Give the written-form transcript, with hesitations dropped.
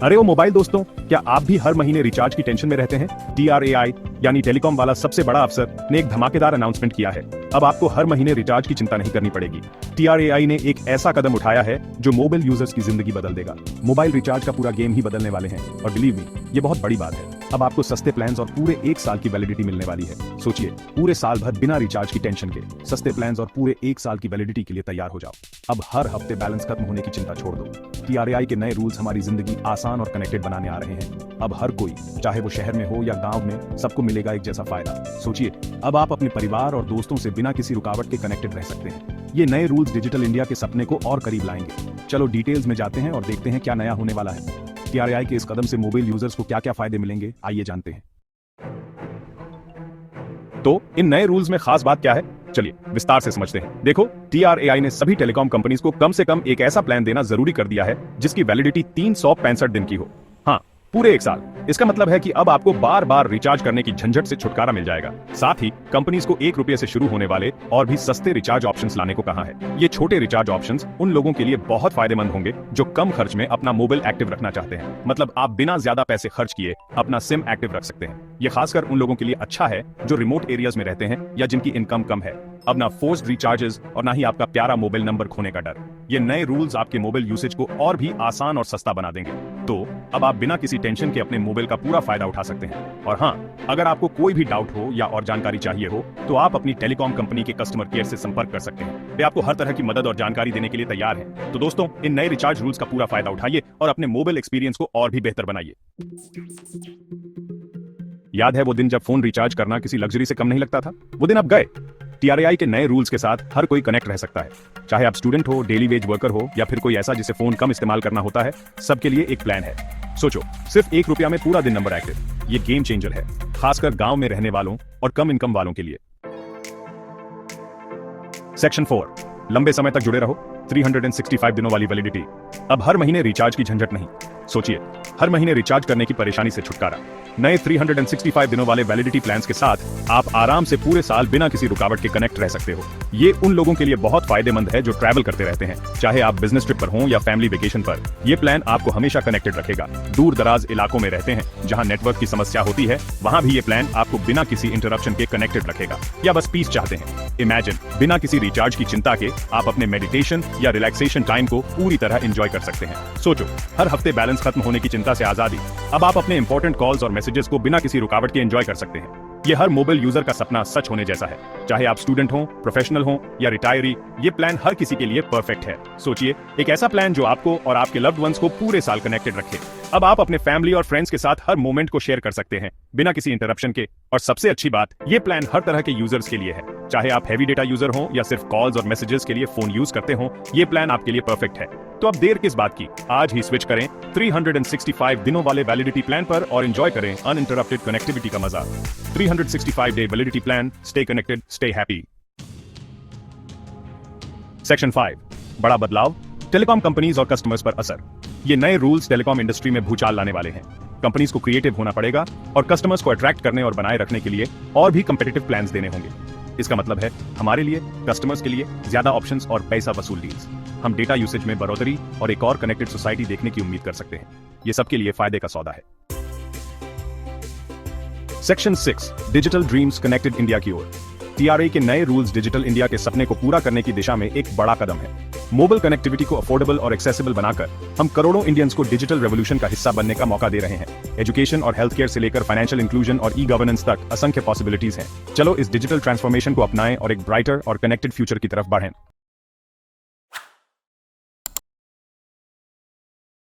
अरे ओ मोबाइल दोस्तों, क्या आप भी हर महीने रिचार्ज की टेंशन में रहते हैं? TRAI यानी टेलीकॉम वाला सबसे बड़ा अफसर ने एक धमाकेदार अनाउंसमेंट किया है। अब आपको हर महीने रिचार्ज की चिंता नहीं करनी पड़ेगी। TRAI ने एक ऐसा कदम उठाया है जो मोबाइल यूजर्स की जिंदगी बदल देगा। मोबाइल रिचार्ज का पूरा गेम ही बदलने वाले हैं और बिलीव मी, ये बहुत बड़ी बात है। अब आपको सस्ते प्लान्स और पूरे 1 साल की वैलिडिटी मिलने वाली है। सोचिए, पूरे साल भर बिना रिचार्ज की टेंशन के सस्ते प्लान्स और पूरे 1 साल की वैलिडिटी के लिए तैयार हो जाओ। अब हर हफ्ते बैलेंस खत्म होने की चिंता छोड़ दो। TRAI के नए रूल्स हमारी जिंदगी आसान और कनेक्टेड बनाने आ रहे हैं। अब हर कोई, चाहे वो शहर में हो या गांव में, सबको मिलेगा एक जैसा फायदा। सोचिए, अब आप अपने परिवार और दोस्तों से बिना किसी रुकावट के कनेक्टेड रह सकते हैं। ये नए रूल्स डिजिटल इंडिया के सपने को और करीब लाएंगे। चलो डिटेल्स में जाते हैं और देखते हैं क्या नया होने वाला है। TRAI के इस कदम से मोबाइल यूजर्स को क्या क्या फायदे मिलेंगे, आइए जानते हैं। तो इन नए रूल्स में खास बात क्या है, चलिए विस्तार से समझते हैं। देखो, TRAI ने सभी टेलीकॉम कंपनीज को कम से कम एक ऐसा प्लान देना जरूरी कर दिया है जिसकी वैलिडिटी 365 दिन की हो। हाँ, पूरे 1 साल। इसका मतलब है कि अब आपको बार बार रिचार्ज करने की झंझट से छुटकारा मिल जाएगा। साथ ही कंपनीज को 1 रुपये से शुरू होने वाले और भी सस्ते रिचार्ज ऑप्शंस लाने को कहा है। ये छोटे रिचार्ज ऑप्शंस उन लोगों के लिए बहुत फायदेमंद होंगे जो कम खर्च में अपना मोबाइल एक्टिव रखना चाहते हैं। मतलब आप बिना ज्यादा पैसे खर्च किए अपना सिम एक्टिव रख सकते हैं। ये खासकर उन लोगों के लिए अच्छा है जो रिमोट एरियाज में रहते हैं या जिनकी इनकम कम है। अब ना फोर्स्ड रिचार्जेस और ना ही आपका प्यारा मोबाइल नंबर खोने का डर। ये नए रूल्स आपके मोबाइल यूसेज को और भी आसान और सस्ता बना देंगे। तो अब आप बिना किसी टेंशन के अपने मोबाइल का पूरा फायदा उठा सकते हैं। और हाँ, अगर आपको कोई भी डाउट हो या और जानकारी चाहिए हो तो आप अपनी टेलीकॉम कंपनी के कस्टमर केयर से संपर्क कर सकते हैं। वे आपको हर तरह की मदद और जानकारी देने के लिए तैयार हैं। तो दोस्तों, इन नए रिचार्ज रूल्स का पूरा फायदा उठाइए और अपने मोबाइल एक्सपीरियंस को और भी बेहतर बनाइए। याद है वो दिन जब फोन रिचार्ज करना किसी लग्जरी से कम नहीं लगता था? वो दिन अब गए। TRAI के नए रूल्स के साथ हर कोई कनेक्ट रह सकता है। चाहे आप स्टूडेंट हो, डेली वेज वर्कर हो या फिर कोई ऐसा जिसे फोन कम इस्तेमाल करना होता है, सबके लिए एक प्लान है। सोचो, सिर्फ 1 रुपया में पूरा दिन नंबर एक्टिव। ये गेम चेंजर है, खासकर गांव में रहने वालों और कम इनकम वालों के लिए। सेक्शन 4, लंबे समय तक जुड़े रहो, 365 दिनों वाली वैलिडिटी। अब हर महीने रिचार्ज की झंझट नहीं। सोचिए, हर महीने रिचार्ज करने की परेशानी से छुटकारा। नए 365 दिनों वाले वैलिडिटी प्लान्स के साथ आप आराम से पूरे साल बिना किसी रुकावट के कनेक्ट रह सकते हो। ये उन लोगों के लिए बहुत फायदेमंद है जो ट्रैवल करते रहते हैं, चाहे आप बिजनेस ट्रिप पर हो या फैमिली वेकेशन पर। ये प्लान आपको हमेशा कनेक्टेड रखेगा। दूर दराज इलाकों में रहते हैं जहां नेटवर्क की समस्या होती है, वहां भी ये प्लान आपको बिना किसी इंटरप्शन के कनेक्टेड रखेगा। या बस पीस चाहते हैं, इमेजिन बिना किसी रिचार्ज की चिंता के आप अपने मेडिटेशन या रिलैक्सेशन टाइम को पूरी तरह एंजॉय कर सकते हैं। सोचो, हर हफ्ते बैलेंस खत्म होने की चिंता से आजादी। अब आप अपने इंपॉर्टेंट कॉल्स और मैसेजेस को बिना किसी रुकावट के एंजॉय कर सकते हैं। ये हर मोबाइल यूजर का सपना सच होने जैसा है। चाहे आप स्टूडेंट हो, प्रोफेशनल हो या रिटायरी, ये प्लान हर किसी के लिए परफेक्ट है। सोचिए, एक ऐसा प्लान जो आपको और आपके लव्ड वंस को पूरे साल कनेक्टेड रखे। अब आप अपने फैमिली और फ्रेंड्स के साथ हर मोमेंट को शेयर कर सकते हैं बिना किसी इंटरप्शन के। और सबसे अच्छी बात, ये प्लान हर तरह के यूजर्स के लिए है। चाहे आप हैवी डेटा यूजर हो या सिर्फ कॉल्स और मैसेजेस के लिए फोन यूज करते हो, ये प्लान आपके लिए परफेक्ट है। तो अब देर किस बात की, आज ही स्विच करें 365 दिनों वाले वैलिडिटी प्लान पर और एंजॉय करें अनइंटरप्टेड कनेक्टिविटी का मजा। 365 day validity plan, stay connected, stay happy. Section 5, बड़ा बदलाव, टेलीकॉम कंपनीज और कस्टमर्स पर असर। ये नए रूल्स टेलीकॉम इंडस्ट्री में भूचाल लाने वाले हैं। कंपनीज को क्रिएटिव होना पड़ेगा और कस्टमर्स को अट्रैक्ट करने और बनाए रखने के लिए और भी कंपेटिटिव प्लान्स देने होंगे। इसका मतलब है हमारे लिए, कस्टमर्स के लिए ज्यादा ऑप्शंस और पैसा वसूल डील्स। हम डेटा यूसेज में बढ़ोतरी और एक और कनेक्टेड सोसाइटी देखने की उम्मीद कर सकते हैं। ये सबके लिए फायदे का सौदा है। Section 6, digital dreams connected India की ओर। TRAI के नए रूल्स डिजिटल इंडिया के सपने को पूरा करने की दिशा में एक बड़ा कदम है। मोबाइल कनेक्टिविटी को अफोर्डेबल और एक्सेसिबल बनाकर हम करोड़ों इंडियंस को डिजिटल रेवोल्यूशन का हिस्सा बनने का मौका दे रहे हैं। एजुकेशन और हेल्थ केयर से लेकर फाइनेंशियल इंक्लूजन और ई-गवर्नेंस तक असंख्य पॉसिबिलिटीज हैं। चलो इस डिजिटल ट्रांसफॉर्मेशन को अपनाएं और एक ब्राइटर और कनेक्टेड फ्यूचर की तरफ बढ़ें।